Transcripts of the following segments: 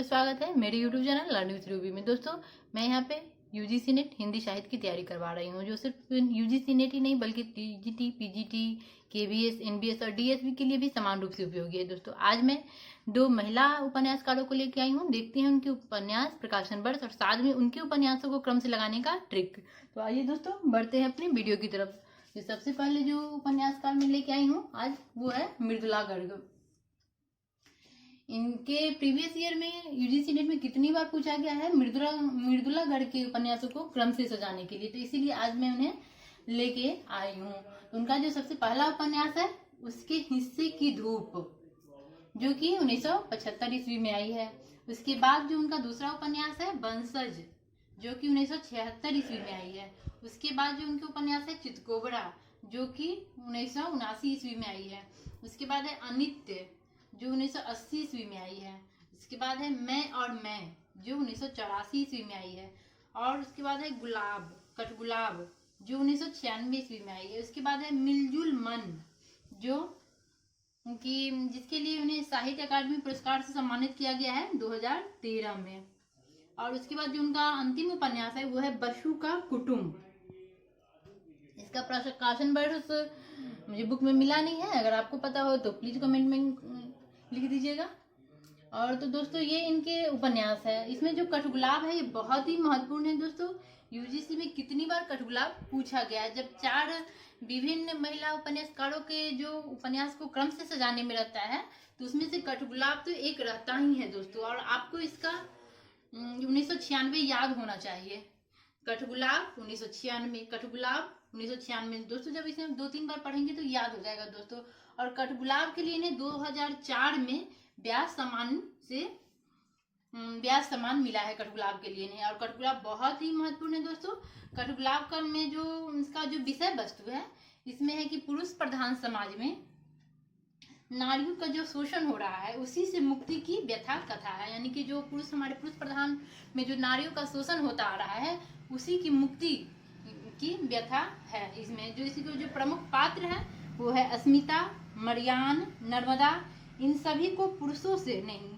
को स्वागत है मेरे YouTube channel learn with Ruby में। दोस्तों मैं यहाँ पे यूजीसी नेट हिंदी साहित्य की तैयारी करवा रही हूँ, जो सिर्फ यूजीसी नेट ही नहीं बल्कि टीजीटी, पीजीटी, केबीएस, एनबीएस और डीएसबी के लिए भी समान रूप से उपयोगी है। दोस्तों आज मैं दो महिला उपन्यासकारों को लेकर आई हूँ। देखते हैं उनके उपन्यास, प्रकाशन वर्ष और साथ में उनके उपन्यासों को क्रम से लगाने का ट्रिक। तो आइए दोस्तों बढ़ते हैं अपनी वीडियो की तरफ। जो सबसे पहले जो उपन्यासकार मैं लेके आई हूँ आज वो है मृदुला गर्ग। इनके प्रीवियस ईयर में यूजीसी नेट में कितनी बार पूछा गया है मृदुला गर्ग के उपन्यासों को क्रम से सजाने के लिए, तो इसीलिए आज मैं उन्हें लेके आई हूँ। उनका जो सबसे पहला उपन्यास है उसके हिस्से की धूप, जो कि 1975 ईस्वी में आई है। उसके बाद जो उनका दूसरा उपन्यास है वंशज, जो कि 1976 ईस्वी में आई है। उसके बाद जो उनके उपन्यास है चितकोबरा, जो कि 1979 ईस्वी में आई है। उसके बाद है अनित्य, जो 1980 ईस्वी में आई है। उसके बाद है मैं और मैं, जो 1984 ईस्वी में आई है। और उसके बाद है कठगुलाब, जो 1996 ईस्वी में आई है। उसके बाद है मिलजुल मन, जो कि जिसके लिए उन्हें साहित्य अकादमी पुरस्कार से सम्मानित किया गया है 2013 में। और उसके बाद जो उनका अंतिम उपन्यास है वो है बसु का कुटुंब। इसका प्रकाशन वर्ष मुझे बुक में मिला नहीं है, अगर आपको पता हो तो प्लीज कमेंट में लिख दीजिएगा। और तो दोस्तों ये इनके उपन्यास है। इसमें जो कठगुलाब है ये बहुत ही महत्वपूर्ण है। दोस्तों यूजीसी में कितनी बार कठगुलाब पूछा गया है, जब 4 विभिन्न महिला उपन्यासकारों के जो उपन्यास को क्रम से सजाने में रहता है तो उसमें से कठगुलाब तो एक रहता ही है दोस्तों। और आपको इसका 1996 याद होना चाहिए। कठगुलाब 1996, कठगुलाब 1996। दोस्तों जब इसे हम 2-3 बार पढ़ेंगे तो याद हो जाएगा दोस्तों। और कठगुलाब के लिए इन्हें 2004 में व्यास सम्मान मिला है कठगुलाब के लिए इन्हें। और कठगुलाब बहुत ही महत्वपूर्ण है दोस्तों। कठगुलाब का में जो इसका जो विषय वस्तु है इसमें है कि पुरुष प्रधान समाज में नारियों का जो शोषण हो रहा है उसी से मुक्ति की व्यथा कथा है। यानी कि जो हमारे पुरुष प्रधान में जो नारियों का शोषण होता आ रहा है उसी की मुक्ति की व्यथा है इसमें। जो इसी को जो प्रमुख पात्र है वो है अस्मिता, मरियान, नर्मदा। इन सभी को पुरुषों से नहीं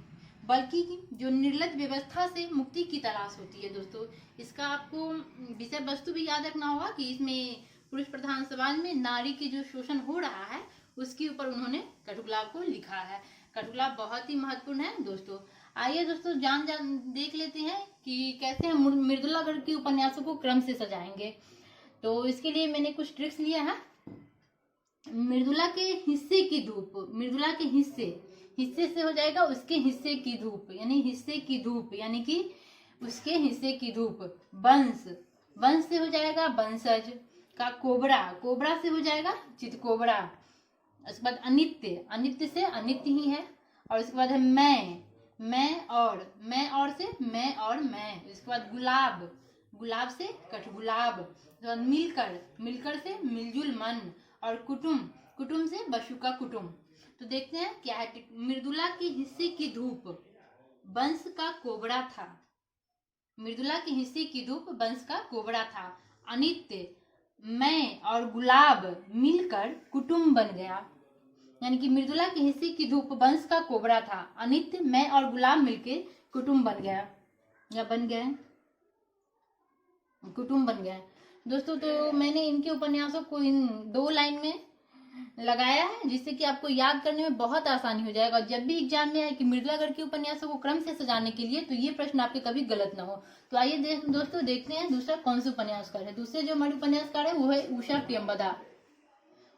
बल्कि जो निर्लज व्यवस्था से मुक्ति की तलाश होती है दोस्तों। इसका आपको विषय वस्तु भी याद रखना होगा कि इसमें पुरुष प्रधान समाज में नारी की जो शोषण हो रहा है उसके ऊपर उन्होंने कठगुलाब को लिखा है। कठगुलाब बहुत ही महत्वपूर्ण है दोस्तों। आइए दोस्तों देख लेते हैं कि कैसे हम मृदुला गर्ग के उपन्यासों को क्रम से सजाएंगे। तो इसके लिए मैंने कुछ ट्रिक्स लिया है। मृदुला के हिस्से की धूप, मृदुला के हिस्से से हो जाएगा उसके हिस्से की धूप, यानी हिस्से की धूप यानी कि उसके हिस्से की धूप। वंश से हो जाएगा वंशज का कोबरा से हो जाएगा चितकोबरा। उसके बाद अनित्य से अनित्य ही है। और उसके बाद है मैं और से मैं और मैं। उसके बाद गुलाब से कठगुलाब। उसके बाद मिलकर से मिलजुल मन। और कुटुंब से बसु का कुटुंब। तो देखते हैं क्या है। मृदुला के हिस्से की धूप वंश का कोबरा था। मृदुला के हिस्से की धूप वंश का कोबरा था। अनित्य मैं और गुलाब मिलकर कुटुंब बन गया। यानी कि मृदुला के हिस्से की धूप वंश का कोबरा था। अनित्य मैं और गुलाब मिलके कुटुंब बन गया या बन गए, कुटुंब बन गया दोस्तों। तो मैंने इनके उपन्यासों को इन 2 लाइन में लगाया है जिससे कि आपको याद करने में बहुत आसानी हो जाएगा। और जब भी एग्जाम में आए कि मृदुला गर्ग के उपन्यासों को क्रम से सजाने के लिए तो ये प्रश्न आपके कभी गलत ना हो। तो आइए दोस्तों देखते हैं दूसरा कौन सा उपन्यासकार है। दूसरे जो हमारी उपन्यासकार है वो है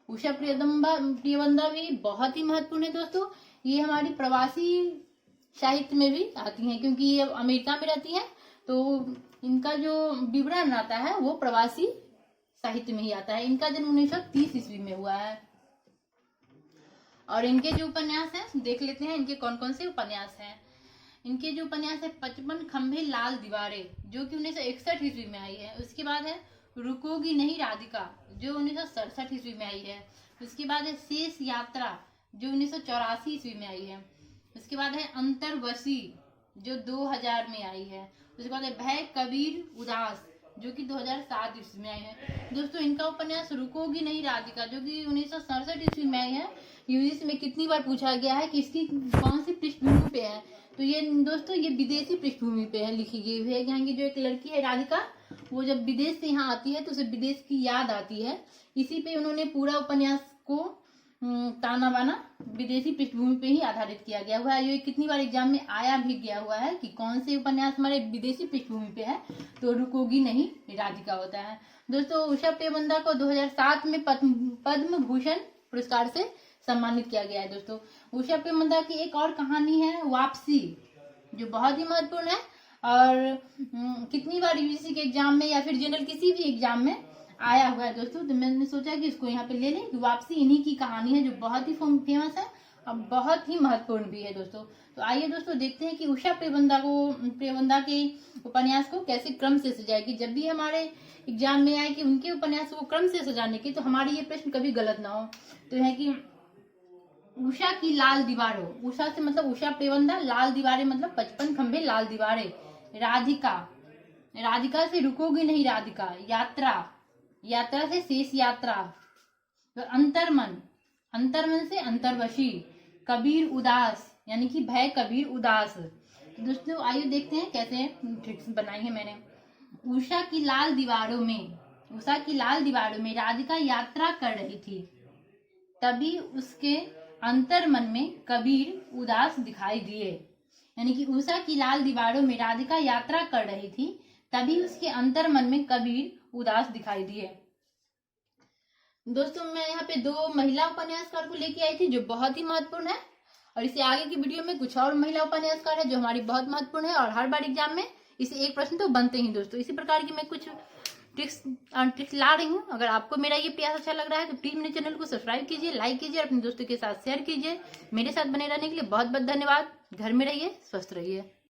उषा प्रियंवदा भी बहुत ही महत्वपूर्ण है दोस्तों। ये हमारी प्रवासी साहित्य में भी आती हैं क्योंकि ये अमेरिका में रहती है, तो इनका जो विवरण आता है वो प्रवासी साहित्य में ही आता है। इनका जन्म 1930 ईस्वी में हुआ है। और इनके जो उपन्यास हैं देख लेते हैं इनके कौन कौन से उपन्यास हैं। इनके जो उपन्यास है 55 खंभे लाल दीवारें, जो कि 1961 ईस्वी में आई है। उसके बाद है रुकोगी नहीं राधिका, जो 1967 ईस्वी में आई है। उसके बाद है शेष यात्रा, जो 1984 ईस्वी में आई है। उसके बाद है अंतर्वशी, जो 2000 में आई है। उसके बाद है भय कबीर उदास, जो कि 2007 ईस्वी में आई है। दोस्तों इनका उपन्यास रुकोगी नहीं राधिका, जो कि 1967 ईस्वी में आई है, यूजीसी में कितनी बार पूछा गया है कि इसकी कौन सी पृष्ठभूमि पे है। तो ये दोस्तों ये विदेशी पृष्ठभूमि पे है, लिखी गई हुई है। यहाँ की जो एक लड़की है राधिका, वो जब विदेश से यहाँ आती है तो उसे विदेश की याद आती है। इसी पे उन्होंने पूरा उपन्यास को ताना बाना विदेशी पृष्ठभूमि पे ही आधारित किया गया हुआ है। ये कितनी बार एग्जाम में आया भी गया हुआ है कि कौन से उपन्यास हमारे विदेशी पृष्ठभूमि पे है, तो रुकोगी नहीं राधिका होता है। दोस्तों उषा पेबंदा को 2007 में पद्म भूषण पुरस्कार से सम्मानित किया गया है। दोस्तों उषा पेबंदा की एक और कहानी है वापसी, जो बहुत ही महत्वपूर्ण है और कितनी बार यूजीसी के एग्जाम में या फिर जनरल किसी भी एग्जाम में आया हुआ है दोस्तों। तो मैंने सोचा कि इसको यहाँ पे ले लें कि वापसी इन्हीं की कहानी है, जो बहुत ही फेमस है और बहुत ही महत्वपूर्ण भी है दोस्तों। तो आइए दोस्तों देखते हैं कि उषा पेबंदा के उपन्यास को कैसे क्रम से सजाएगी। जब भी हमारे एग्जाम में आए कि उनके उपन्यास को क्रम से सजाने की, तो हमारी ये प्रश्न कभी गलत ना हो। तो है कि उषा की लाल दीवारों, उषा से मतलब उषा पेबंदा, लाल दीवारें मतलब 55 खंबे लाल दीवारें, राधिका से रुकोगी नहीं राधिका, यात्रा से शेष यात्रा, तो अंतर्मन से अंतर्वशी, कबीर उदास यानी कि भय कबीर उदास। तो दोस्तों आइए देखते हैं कैसे ट्रिक्स बनाई है मैंने। उषा की लाल दीवारों में राधिका यात्रा कर रही थी, तभी उसके अंतर्मन में कबीर उदास दिखाई दिए। यानी कि उषा की लाल दीवारों में राधिका यात्रा कर रही थी, तभी उसके अंतर्मन में कबीर उदास दिखाई दिए। दोस्तों मैं यहाँ पे 2 महिला उपन्यासकार को लेके आई थी जो बहुत ही महत्वपूर्ण है, और इससे आगे की वीडियो में कुछ और महिला उपन्यासकार है जो हमारी बहुत महत्वपूर्ण है और हर बार एग्जाम में इसे एक प्रश्न तो बनते ही दोस्तों। इसी प्रकार की मैं कुछ ट्रिक्स ला रही हूँ। अगर आपको मेरा ये प्रयास अच्छा लग रहा है तो प्लीज मेरे चैनल को सब्सक्राइब कीजिए, लाइक कीजिए, अपने दोस्तों के साथ शेयर कीजिए। मेरे साथ बने रहने के लिए बहुत बहुत धन्यवाद। घर में रहिए, स्वस्थ रहिए।